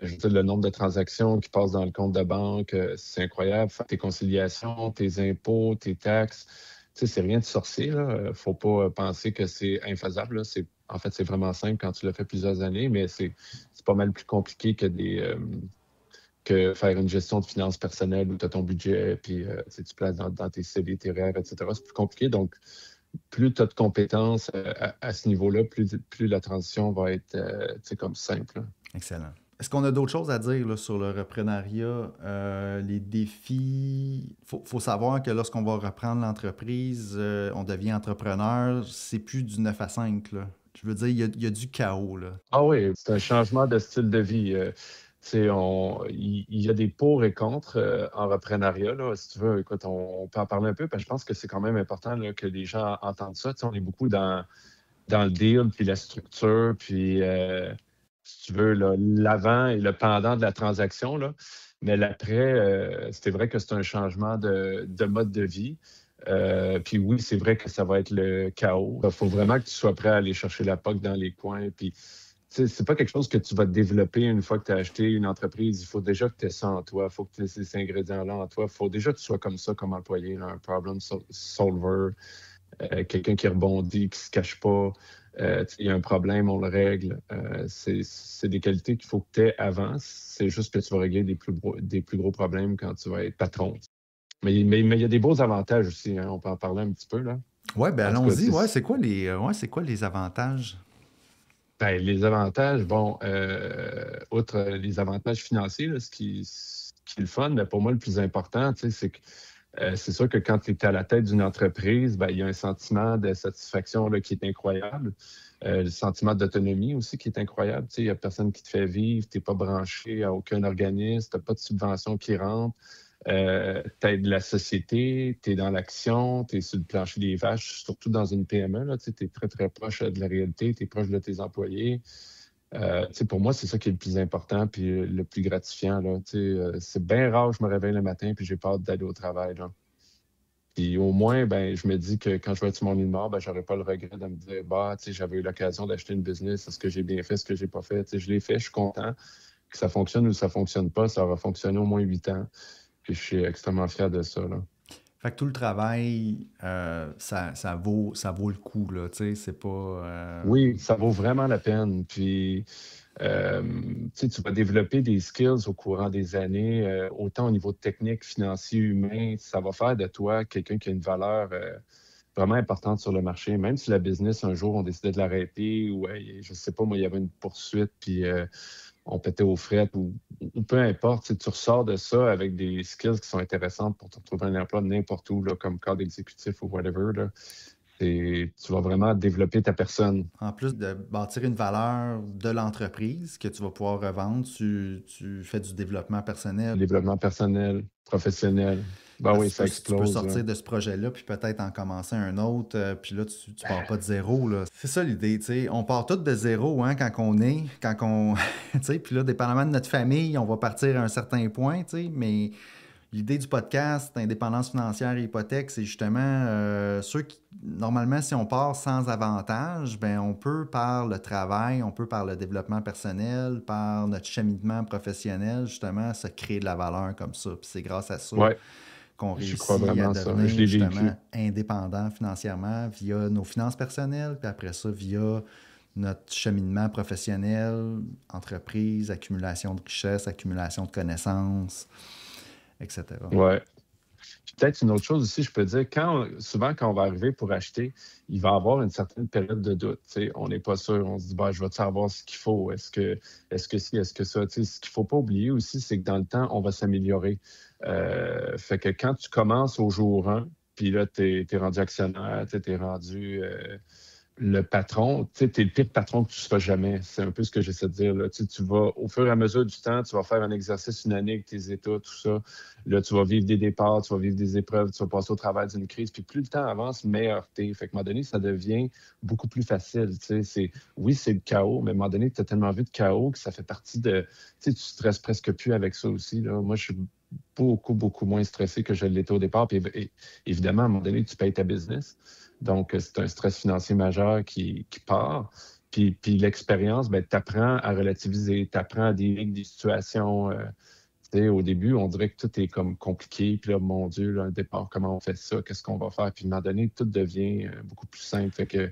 S2: Je veux dire, le nombre de transactions qui passent dans le compte de banque, c'est incroyable. Faire tes conciliations, tes impôts, tes taxes, tu sais, c'est rien de sorcier. Il ne faut pas penser que c'est infaisable. Là. En fait, c'est vraiment simple quand tu l'as fait plusieurs années, mais c'est pas mal plus compliqué que faire une gestion de finances personnelles où tu as ton budget, puis tu places dans tes CD, tes REER, etc. C'est plus compliqué. Donc, plus tu as de compétences à ce niveau-là, plus la transition va être comme simple. Là.
S1: Excellent. Est-ce qu'on a d'autres choses à dire là, sur le reprenariat? Les défis, faut savoir que lorsqu'on va reprendre l'entreprise, on devient entrepreneur, c'est plus du 9 à 5. Là. Je veux dire, il y a du chaos. Là.
S2: Ah oui, c'est un changement de style de vie. Il y a des pour et contre en reprenariat. Là, si tu veux, écoute, on peut en parler un peu, parce que je pense que c'est quand même important là, que les gens entendent ça. On est beaucoup dans le deal, puis la structure, puis si tu veux, là, l'avant et le pendant de la transaction. Là. Mais l'après, c'est vrai que c'est un changement de mode de vie. Puis oui, c'est vrai que ça va être le chaos. Il faut vraiment que tu sois prêt à aller chercher la POC dans les coins. Puis, c'est pas quelque chose que tu vas développer une fois que tu as acheté une entreprise. Il faut déjà que tu aies ça en toi. Il faut que tu aies ces ingrédients-là en toi. Il faut déjà que tu sois comme ça comme employé, là, un problem solver, quelqu'un qui rebondit, qui se cache pas. Il y a un problème, on le règle. C'est des qualités qu'il faut que tu aies avant. C'est juste que tu vas régler des plus gros problèmes quand tu vas être patron. Mais il y a des beaux avantages aussi, hein. On peut en parler un petit peu, là.
S1: Ouais, ben
S2: En tout cas,
S1: allons-y. Ouais, c'est quoi les avantages?
S2: ben, les avantages, bon, outre les avantages financiers, là, ce qui est le fun, mais pour moi, le plus important, c'est que c'est sûr que quand tu es à la tête d'une entreprise, ben, il y a un sentiment de satisfaction là, qui est incroyable. Le sentiment d'autonomie aussi qui est incroyable. Il n'y a personne qui te fait vivre, tu n'es pas branché à aucun organisme, tu n'as pas de subvention qui rentre. Tu aides la société, tu es dans l'action, tu es sur le plancher des vaches, surtout dans une PME. Tu es très, très proche de la réalité, tu es proche de tes employés. Pour moi, c'est ça qui est le plus important puis le plus gratifiant. Là, c'est bien rare que je me réveille le matin puis j'ai pas hâte d'aller au travail. Là. Puis au moins, ben, je me dis que quand je vais être sur mon lit de mort, ben, j'aurai pas le regret de me dire j'avais eu l'occasion d'acheter une business, est-ce que j'ai bien fait, ce que j'ai pas fait. Je l'ai fait, je suis content. Que ça fonctionne ou ça fonctionne pas, ça aura fonctionné au moins 8 ans. Puis je suis extrêmement fier de ça. Là.
S1: Fait que tout le travail, ça vaut le coup, là, tu sais, c'est pas...
S2: Oui, ça vaut vraiment la peine. Puis, tu vas développer des skills au courant des années, autant au niveau technique, financier, humain. Ça va faire de toi quelqu'un qui a une valeur vraiment importante sur le marché. Même si la business, un jour, on décidait de l'arrêter ou, je sais pas, moi, il y avait une poursuite, puis on pétait aux frettes ou peu importe, tu ressors de ça avec des skills qui sont intéressantes pour te retrouver un emploi n'importe où, là, comme cadre exécutif ou whatever. Là. Tu vas vraiment développer ta personne.
S1: En plus de bâtir une valeur de l'entreprise que tu vas pouvoir revendre, tu fais du développement personnel.
S2: Développement personnel, professionnel. Ben
S1: Parce
S2: oui,
S1: que
S2: ça
S1: tu peux
S2: explose. Là.
S1: sortir de ce projet-là, puis peut-être en commencer un autre, puis là, tu pars pas de zéro, là. C'est ça l'idée, tu sais. On part tous de zéro, hein, quand on est, quand on... tu sais, puis là, dépendamment de notre famille, on va partir à un certain point, tu sais, mais l'idée du podcast, indépendance financière et hypothèque, c'est justement ceux qui, normalement, si on part sans avantage, ben on peut par le travail, on peut par le développement personnel, par notre cheminement professionnel, justement, se créer de la valeur comme ça. Puis c'est grâce à ça
S2: Ouais,
S1: qu'on
S2: je crois
S1: réussit à
S2: vraiment ça. Je
S1: devenir
S2: l'ai vécu.
S1: justement indépendant financièrement via nos finances personnelles, puis après ça, via notre cheminement professionnel, entreprise, accumulation de richesses, accumulation de connaissances, etc.
S2: Ouais. Puis peut-être une autre chose aussi, je peux dire, souvent quand on va arriver pour acheter, il va y avoir une certaine période de doute. On n'est pas sûr, on se dit, je vais savoir ce qu'il faut, est-ce que si, est-ce que ça. Ce qu'il ne faut pas oublier aussi, c'est que dans le temps, on va s'améliorer. Fait que quand tu commences au jour 1, puis là, tu es rendu actionnaire, tu es rendu le patron, tu es le pire patron que tu seras jamais. C'est un peu ce que j'essaie de dire. Là. Tu vas, au fur et à mesure du temps, tu vas faire un exercice une année avec tes états, tout ça. Là, tu vas vivre des départs, tu vas vivre des épreuves, tu vas passer au travers d'une crise. Puis plus le temps avance, meilleur t'es. Fait qu'à un moment donné, ça devient beaucoup plus facile. Oui, c'est le chaos, mais à un moment donné, tu as tellement vu de chaos que ça fait partie de... Tu stresses presque plus avec ça aussi. Là. Moi, je suis beaucoup, beaucoup moins stressé que je l'étais au départ. Puis évidemment, à un moment donné, tu payes ta business. Donc, c'est un stress financier majeur qui part. Puis l'expérience, ben, tu apprends à relativiser, tu apprends à dealer avec des situations. Au début, on dirait que tout est comme compliqué. Puis là, mon Dieu, là, un départ, comment on fait ça? Qu'est-ce qu'on va faire? Puis à un moment donné, tout devient beaucoup plus simple. Fait que,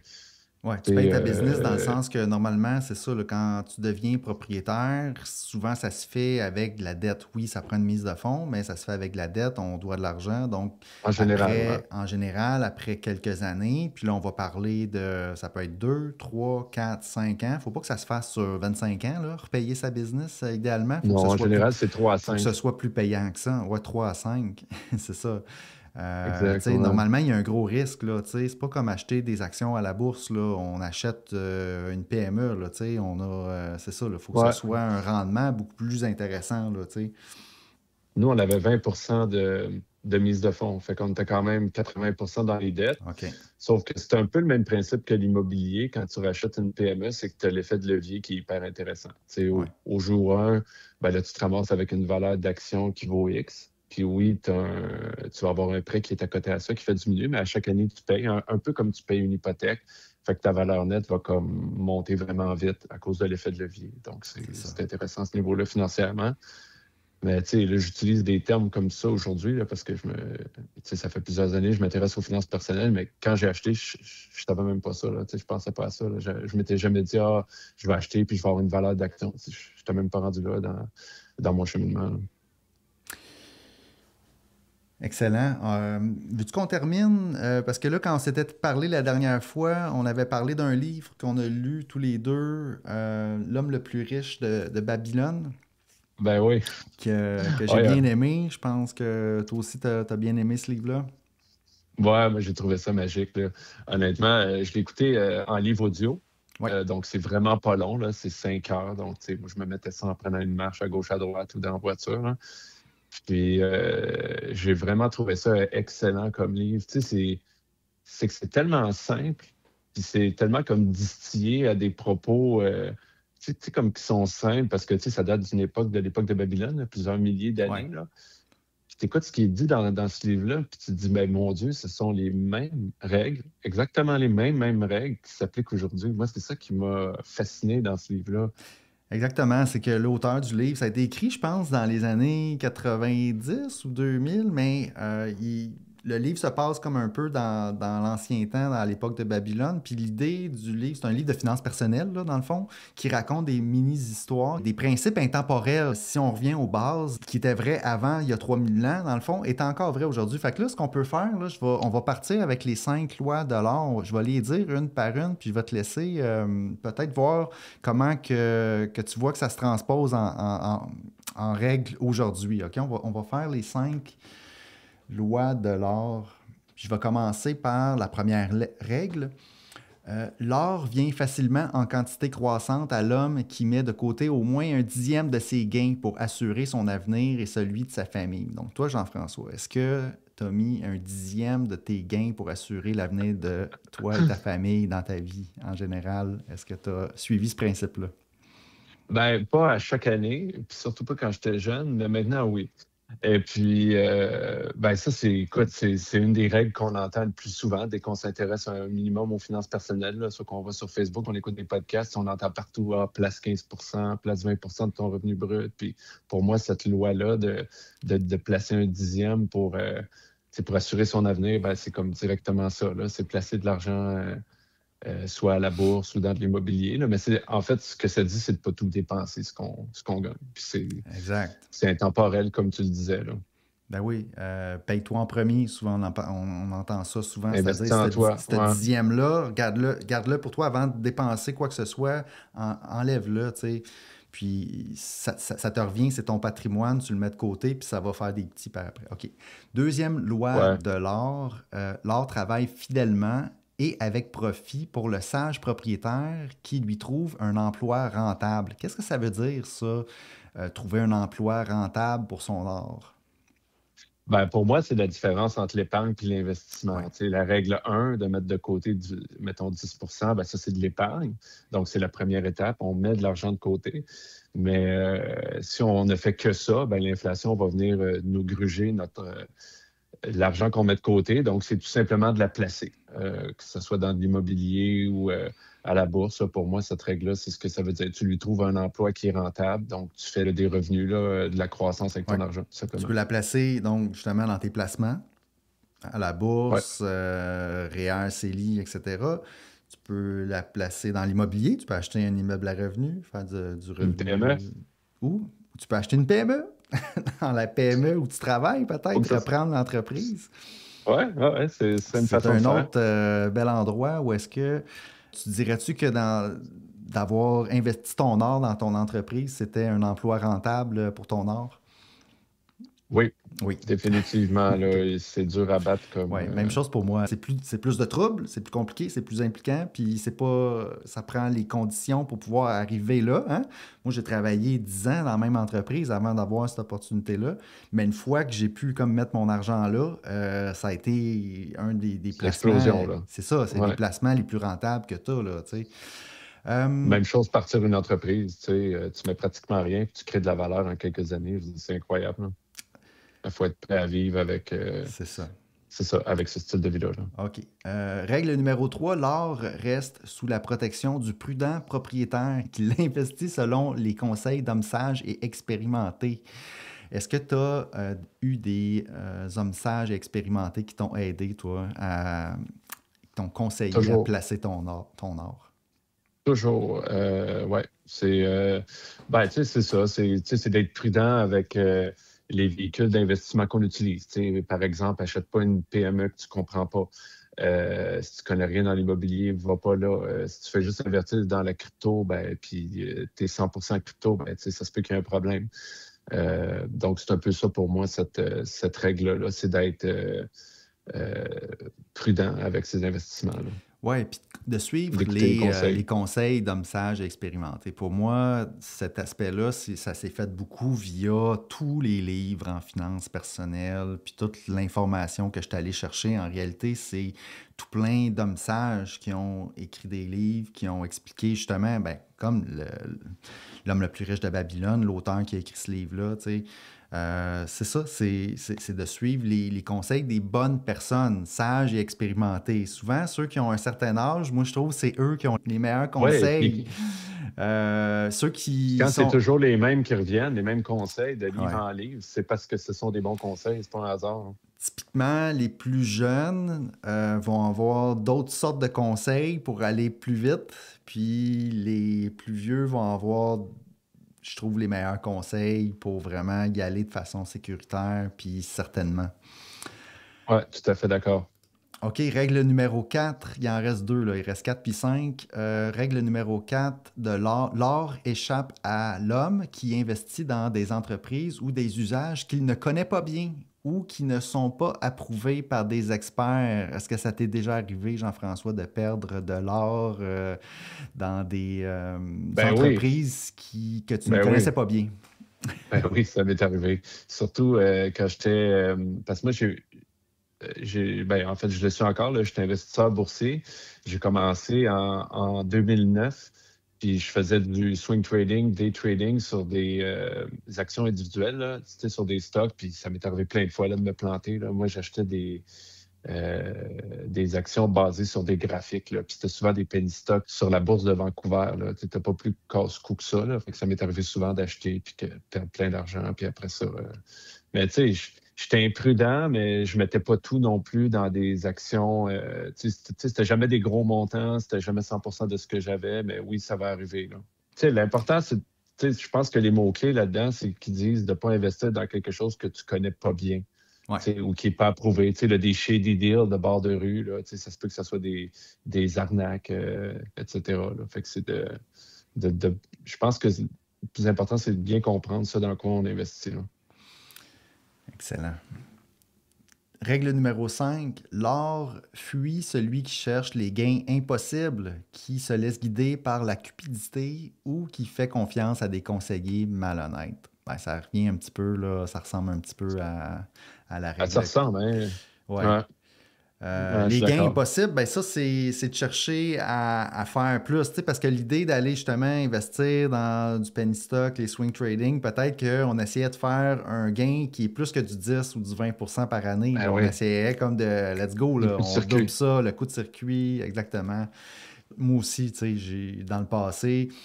S1: Ouais, tu payes ta business dans le sens que normalement, c'est ça, là, quand tu deviens propriétaire, souvent ça se fait avec de la dette. Oui, ça prend une mise de fonds, mais ça se fait avec de la dette, on doit de l'argent. Donc,
S2: en général, ouais.
S1: en général, après quelques années, puis là, on va parler de, ça peut être 2, 3, 4, 5 ans. Faut pas que ça se fasse sur 25 ans, là, repayer sa business, idéalement.
S2: Non, en général, c'est 3 à
S1: faut que ce
S2: 5.
S1: soit plus payant que ça. Ouais, 3 à 5, c'est ça.
S2: Exact, ouais.
S1: Normalement, il y a un gros risque. Là, c'est pas comme acheter des actions à la bourse. Là. On achète une PME. Là, c'est ça. Il faut que ce
S2: Ouais.
S1: soit un rendement beaucoup plus intéressant. Là,
S2: Nous, on avait 20 de mise de fonds. Fait qu'on était quand même 80 dans les dettes.
S1: OK.
S2: Sauf que c'est un peu le même principe que l'immobilier. Quand tu rachètes une PME, c'est que tu as l'effet de levier qui est hyper intéressant.
S1: Ouais.
S2: Au jour 1, ben là, tu te ramasses avec une valeur d'action qui vaut X. Puis oui, tu vas avoir un prêt qui est à côté à ça, qui fait diminuer, mais à chaque année, tu payes, un peu comme tu payes une hypothèque. Fait que ta valeur nette va comme monter vraiment vite à cause de l'effet de levier. Donc, c'est intéressant à ce niveau-là financièrement. Mais tu sais, là, j'utilise des termes comme ça aujourd'hui là, parce que ça fait plusieurs années que je m'intéresse aux finances personnelles, mais quand j'ai acheté, je ne savais même pas ça. Là, je ne pensais pas à ça. Là. Je m'étais jamais dit, je vais acheter puis je vais avoir une valeur d'action. Je n'étais même pas rendu là dans mon cheminement. Là.
S1: Excellent. Veux-tu qu'on termine? Parce que là, quand on s'était parlé la dernière fois, on avait parlé d'un livre qu'on a lu tous les deux, L'homme le plus riche de Babylone.
S2: Ben oui.
S1: Que j'ai bien aimé. Je pense que toi aussi, tu as bien aimé ce livre-là.
S2: Ouais, moi, j'ai trouvé ça magique. Là. Honnêtement, je l'ai écouté en livre audio.
S1: Ouais.
S2: Donc, c'est vraiment pas long. Là. C'est 5 heures. Donc, moi, je me mettais ça en prenant une marche à gauche, à droite ou dans la voiture. Là. Puis, j'ai vraiment trouvé ça excellent comme livre. C'est que c'est tellement simple. Puis, c'est tellement comme distillé à des propos. Comme qui sont simples parce que ça date de l'époque de Babylone, là, plusieurs milliers d'années.
S1: Ouais.
S2: Là. Puis t'écoutes ce qui est dit dans ce livre-là, puis tu te dis, ben mon Dieu, ce sont les mêmes règles, exactement les mêmes règles qui s'appliquent aujourd'hui. Moi, c'est ça qui m'a fasciné dans ce livre-là.
S1: Exactement. C'est que l'auteur du livre, ça a été écrit, je pense, dans les années 90 ou 2000, mais le livre se passe comme un peu dans l'ancien temps, dans l'époque de Babylone. Puis l'idée du livre, c'est un livre de finances personnelles, là, dans le fond, qui raconte des mini-histoires, des principes intemporels, si on revient aux bases, qui étaient vrais avant, il y a 3000 ans, dans le fond, est encore vrai aujourd'hui. Fait que là, ce qu'on peut faire, là, on va partir avec les 5 lois de l'or. Je vais les dire une par une, puis je vais te laisser peut-être voir comment que tu vois que ça se transpose en règle aujourd'hui. OK? On va faire les 5 lois de l'or. Je vais commencer par la première règle. L'or vient facilement en quantité croissante à l'homme qui met de côté au moins 1/10 de ses gains pour assurer son avenir et celui de sa famille. Donc toi, Jean-François, est-ce que tu as mis 1/10 de tes gains pour assurer l'avenir de toi et ta famille dans ta vie en général? Est-ce que tu as suivi ce principe-là?
S2: Ben, pas à chaque année, puis surtout pas quand j'étais jeune, mais maintenant, oui. Et puis, ben ça, écoute, c'est une des règles qu'on entend le plus souvent dès qu'on s'intéresse un minimum aux finances personnelles. Là, soit qu'on va sur Facebook, on écoute des podcasts, on entend partout, place 15 place 20 de ton revenu brut. Puis pour moi, cette loi-là de placer 1/10 pour assurer son avenir, ben, c'est comme directement ça. Là. C'est placer de l'argent soit à la bourse ou dans de l'immobilier. Là. Mais en fait, ce que ça dit, c'est de ne pas tout dépenser, ce qu'on gagne. Puis
S1: Exact.
S2: c'est intemporel, comme tu le disais. Là.
S1: Ben oui, paye-toi en premier. Souvent, on entend ça souvent.
S2: Investis
S1: C'est-à-dire,
S2: en toi.
S1: ce dixième-là, garde-le pour toi avant de dépenser quoi que ce soit. Enlève-le, tu sais. Puis, ça te revient, c'est ton patrimoine, tu le mets de côté, puis ça va faire des petits par après. OK. Deuxième loi
S2: Ouais.
S1: de l'or. L'or travaille fidèlement et avec profit pour le sage propriétaire qui lui trouve un emploi rentable. Qu'est-ce que ça veut dire, ça, trouver un emploi rentable pour son or?
S2: Ben, pour moi, c'est la différence entre l'épargne et l'investissement.
S1: Ouais.
S2: La règle 1, de mettre de côté, mettons 10 ben, ça, c'est de l'épargne. Donc, c'est la première étape. On met de l'argent de côté. Mais si on ne fait que ça, ben, l'inflation va venir nous gruger l'argent qu'on met de côté. Donc, c'est tout simplement de la placer, que ce soit dans l'immobilier ou à la bourse. Pour moi, cette règle-là, c'est ce que ça veut dire. Tu lui trouves un emploi qui est rentable, donc tu fais des revenus, là, de la croissance avec ton argent.
S1: Tu peux la placer, donc, justement, dans tes placements, à la bourse, REER, CELI, etc. Tu peux la placer dans l'immobilier. Tu peux acheter un immeuble à revenu, faire du revenu.
S2: Une PME.
S1: Ou tu peux acheter une PME. Dans la PME où tu travailles, peut-être, reprendre l'entreprise.
S2: Oui, c'est une façon de faire.
S1: C'est un autre bel endroit où est-ce que tu dirais-tu que d'avoir investi ton or dans ton entreprise, c'était un emploi rentable pour ton or?
S2: Oui,
S1: Oui.
S2: définitivement, là, c'est dur à battre comme...
S1: Oui, même chose pour moi. C'est plus de troubles, c'est plus compliqué, c'est plus impliquant, puis c'est pas. Ça prend les conditions pour pouvoir arriver là. Hein? Moi, j'ai travaillé 10 ans dans la même entreprise avant d'avoir cette opportunité-là. Mais une fois que j'ai pu comme mettre mon argent là, ça a été un des
S2: c'est
S1: placements.
S2: l'explosion, là.
S1: C'est ça, c'est les
S2: Ouais.
S1: placements les plus rentables que tu as, là, tu sais. Euh,
S2: Même chose, partir une entreprise, tu sais, tu mets pratiquement rien, puis tu crées de la valeur en quelques années. Je dis, c'est incroyable, là. Il faut être prêt à vivre avec,
S1: c'est ça.
S2: c'est ça, avec ce style de vie-là, là.
S1: OK. Règle numéro 3, l'or reste sous la protection du prudent propriétaire qui l'investit selon les conseils d'hommes sages et expérimentés. Est-ce que tu as eu des hommes sages et expérimentés qui t'ont aidé, toi, qui t'ont conseillé à
S2: Toujours,
S1: placer ton or? Ton or?
S2: toujours, ouais. Ben, tu sais, c'est ça. Tu sais, c'est d'être prudent avec les véhicules d'investissement qu'on utilise. Tu sais, par exemple, achète pas une PME que tu comprends pas. Si tu connais rien dans l'immobilier, va pas là. Si tu fais juste investir dans la crypto, ben, puis tu es 100% crypto, ben, tu sais, ça se peut qu'il y ait un problème. Donc, c'est un peu ça pour moi, cette règle-là, c'est d'être euh, prudent avec ses investissements-là,
S1: Oui, puis de suivre
S2: d'écouter les
S1: les
S2: conseils.
S1: conseils d'hommes sages et expérimentés. Pour moi, cet aspect-là, ça s'est fait beaucoup via tous les livres en finances personnelles, puis toute l'information que je suis allé chercher. En réalité, c'est tout plein d'hommes sages qui ont écrit des livres, qui ont expliqué justement, ben, comme L'homme le plus riche de Babylone, l'auteur qui a écrit ce livre-là, tu sais. C'est ça, c'est de suivre les conseils des bonnes personnes, sages et expérimentées. Souvent, ceux qui ont un certain âge, moi, je trouve, c'est eux qui ont les meilleurs
S2: Oui,
S1: conseils.
S2: puis
S1: Ceux qui
S2: quand c'est
S1: sont...
S2: toujours les mêmes qui reviennent, les mêmes conseils de livre
S1: Ouais.
S2: en livre, c'est parce que ce sont des bons conseils, c'est pas un hasard.
S1: Typiquement, les plus jeunes vont avoir d'autres sortes de conseils pour aller plus vite, puis les plus vieux vont avoir, je trouve, les meilleurs conseils pour vraiment y aller de façon sécuritaire, puis certainement.
S2: Oui, tout à fait d'accord.
S1: OK, règle numéro 4, il en reste deux, là. Il reste 4 puis 5. Règle numéro 4 de l'or. L'or échappe à l'homme qui investit dans des entreprises ou des usages qu'il ne connaît pas bien ou qui ne sont pas approuvés par des experts. Est-ce que ça t'est déjà arrivé, Jean-François, de perdre de l'or dans des
S2: Ben oui,
S1: entreprises que tu ne
S2: ben
S1: connaissais
S2: oui,
S1: pas bien?
S2: ben oui, ça m'est arrivé. Surtout quand j'étais... parce que moi, ben, en fait, je le suis encore, là, j'étais investisseur boursier. J'ai commencé en 2009, puis je faisais du swing trading, day trading sur des actions individuelles, là, tu sais, sur des stocks, puis ça m'est arrivé plein de fois là, de me planter, là. Moi, j'achetais euh, des actions basées sur des graphiques, là, puis c'était souvent des penny stocks sur la bourse de Vancouver. Tu n'étais pas plus casse-cou que ça. Là, fait que ça m'est arrivé souvent d'acheter, puis de perdre plein d'argent, puis après ça... Mais tu sais, j'étais imprudent, mais je mettais pas tout non plus dans des actions. Tu sais, c'était jamais des gros montants, c'était jamais 100% de ce que j'avais, mais oui, ça va arriver, là. Tu sais, l'important, c'est, tu sais, je pense que les mots-clés là-dedans, c'est qu'ils disent de ne pas investir dans quelque chose que tu connais pas bien,
S1: Ouais.
S2: tu sais, ou qui n'est pas approuvé. Tu sais, là, des shady deals de bord de rue, là, tu sais, ça se peut que ce soit des arnaques, etc. Là. Fait que c'est je pense que le plus important, c'est de bien comprendre ça dans quoi on investit, là.
S1: Excellent. Règle numéro 5, l'or fuit celui qui cherche les gains impossibles, qui se laisse guider par la cupidité ou qui fait confiance à des conseillers malhonnêtes. Ben, ça revient un petit peu, là, ça ressemble un petit peu à la
S2: Ah, ça
S1: règle.
S2: ressemble, hein?
S1: Ouais.
S2: Ouais, ouais, je suis
S1: Les gains
S2: d'accord.
S1: impossibles, ben ça, c'est de chercher à faire plus, tu sais, parce que l'idée d'aller justement investir dans du penny stock, les swing trading, peut-être qu'on essayait de faire un gain qui est plus que du 10 ou du 20% par année.
S2: Ben
S1: Là. On
S2: oui,
S1: essayait comme de let's go,
S2: le
S1: là,
S2: coup de
S1: on double
S2: circuit.
S1: ça, le coût de circuit, exactement. Moi aussi, tu sais, dans le passé, tu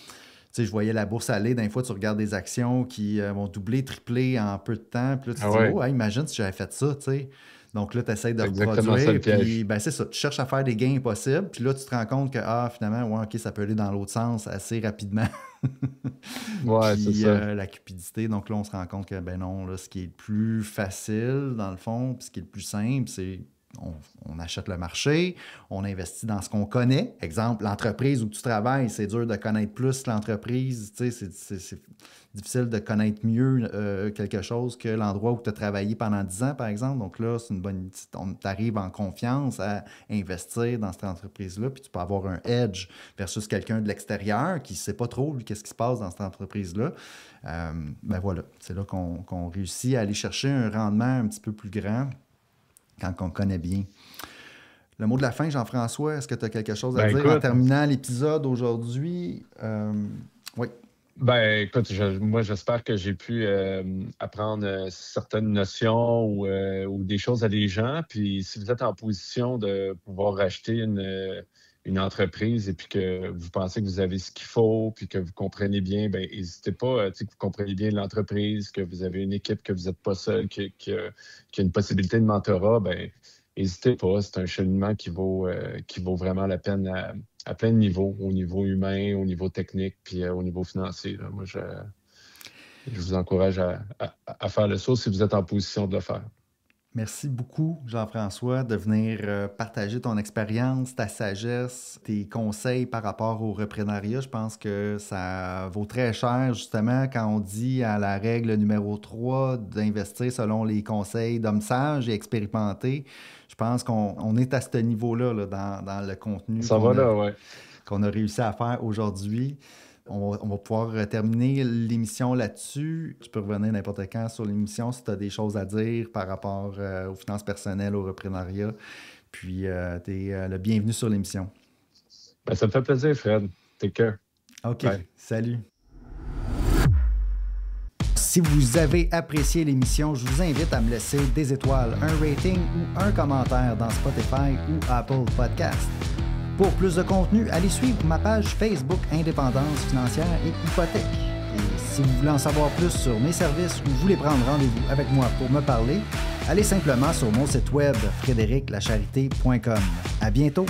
S1: sais, je voyais la bourse aller. D'un fois, tu regardes des actions qui vont doubler, tripler en peu de temps. Puis là, tu te
S2: Ah
S1: dis,
S2: ouais,
S1: oh, hey, imagine si j'avais fait ça, tu sais. Donc là, tu essaies de
S2: c'est exactement ça le
S1: reproduire. Puis,
S2: piège.
S1: ben, c'est ça. Tu cherches à faire des gains possibles. Puis là, tu te rends compte que, ah, finalement, ouais, OK, ça peut aller dans l'autre sens assez rapidement.
S2: Ouais, c'est
S1: Puis
S2: ça.
S1: la cupidité. Donc là, on se rend compte que, ben non, là, ce qui est le plus facile, dans le fond, puis ce qui est le plus simple, c'est on achète le marché, on investit dans ce qu'on connaît. Exemple, l'entreprise où tu travailles, c'est dur de connaître plus l'entreprise. Tu sais, c'est difficile de connaître mieux quelque chose que l'endroit où tu as travaillé pendant 10 ans, par exemple. Donc là, c'est une bonne... Tu arrives en confiance à investir dans cette entreprise-là, puis tu peux avoir un edge versus quelqu'un de l'extérieur qui ne sait pas trop, lui, qu'est-ce qui se passe dans cette entreprise-là. Ben voilà, c'est là qu'on réussit à aller chercher un rendement un petit peu plus grand quand on connaît bien. Le mot de la fin, Jean-François, est-ce que tu as quelque chose à dire en terminant l'épisode aujourd'hui? Oui.
S2: Ben, écoute, moi, j'espère que j'ai pu apprendre certaines notions ou des choses à des gens. Puis, si vous êtes en position de pouvoir racheter une entreprise et puis que vous pensez que vous avez ce qu'il faut puis que vous comprenez bien, ben n'hésitez pas, que vous comprenez bien l'entreprise, que vous avez une équipe, que vous n'êtes pas seul, qu'il y a une possibilité de mentorat, ben n'hésitez pas. C'est un cheminement qui vaut vraiment la peine à plein de niveaux, au niveau humain, au niveau technique, puis au niveau financier. Là. Moi, je vous encourage à faire le saut si vous êtes en position de le faire.
S1: Merci beaucoup, Jean-François, de venir partager ton expérience, ta sagesse, tes conseils par rapport au reprenariat. Je pense que ça vaut très cher, justement, quand on dit à la règle numéro 3 d'investir selon les conseils d'hommes sages et expérimentés. Je pense qu'on est à ce niveau-là là, dans le contenu qu'on a réussi à faire aujourd'hui. On va pouvoir terminer l'émission là-dessus. Tu peux revenir n'importe quand sur l'émission si tu as des choses à dire par rapport aux finances personnelles, au reprenariat. Puis, tu es le bienvenu sur l'émission.
S2: Ben, ça me fait plaisir, Fred. Take care.
S1: OK. Bye. Salut. Si vous avez apprécié l'émission, je vous invite à me laisser des étoiles, un rating ou un commentaire dans Spotify ou Apple Podcast. Pour plus de contenu, allez suivre ma page Facebook Indépendance financière et hypothèque. Et si vous voulez en savoir plus sur mes services ou voulez prendre rendez-vous avec moi pour me parler, allez simplement sur mon site web frédériclacharité.com. À bientôt!